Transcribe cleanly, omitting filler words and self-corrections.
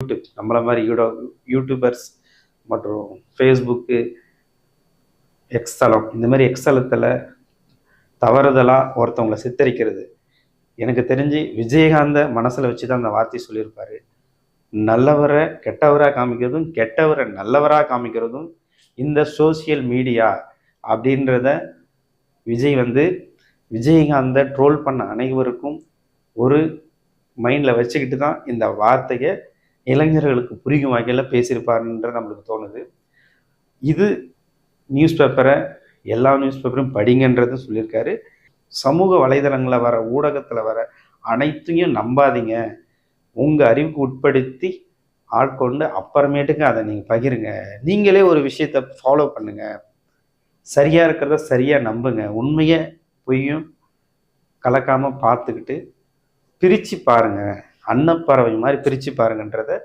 YouTube நம்மள மாதிரி YouTubers மற்றும் ஃபேஸ்புக்கு, எக்ஸ் தளம் இந்த மாதிரி எக்ஸ் தளத்தில் தவறுதலாக ஒருத்தவங்களை சித்தரிக்கிறது. எனக்கு தெரிஞ்சு விஜயகாந்த மனசில் வச்சு தான் அந்த வார்த்தையை சொல்லியிருப்பார். நல்லவரை கெட்டவராக காமிக்கிறதும் கெட்டவரை நல்லவராக காமிக்கிறதும் இந்த சோசியல் மீடியா அப்படின்றத விஜயகாந்த ட்ரோல் பண்ண அனைவருக்கும் ஒரு மைண்டில் வச்சுக்கிட்டு தான் இந்த வார்த்தையை இளைஞர்களுக்கு புரியும் வகையில் பேசியிருப்பாருன்ற நம்மளுக்கு தோணுது. இது நியூஸ் பேப்பரை எல்லா நியூஸ் பேப்பரும் படிங்கன்றதும் சொல்லியிருக்காரு. சமூக வலைதளங்களில் வர ஊடகத்தில் வர அனைத்தையும் நம்பாதீங்க, உங்கள் அறிவுக்கு உட்படுத்தி ஆட்கொண்டு அப்புறமேட்டுக்கு அதை நீங்கள் பகிருங்க. நீங்களே ஒரு விஷயத்தை ஃபாலோ பண்ணுங்கள், சரியாக இருக்கிறத சரியாக நம்புங்க, உண்மையை பொய்யும் கலக்காமல் பார்த்துக்கிட்டு பிரித்து பாருங்கள், அன்னப்பறவை மாதிரி பிரித்து பாருங்கன்றதை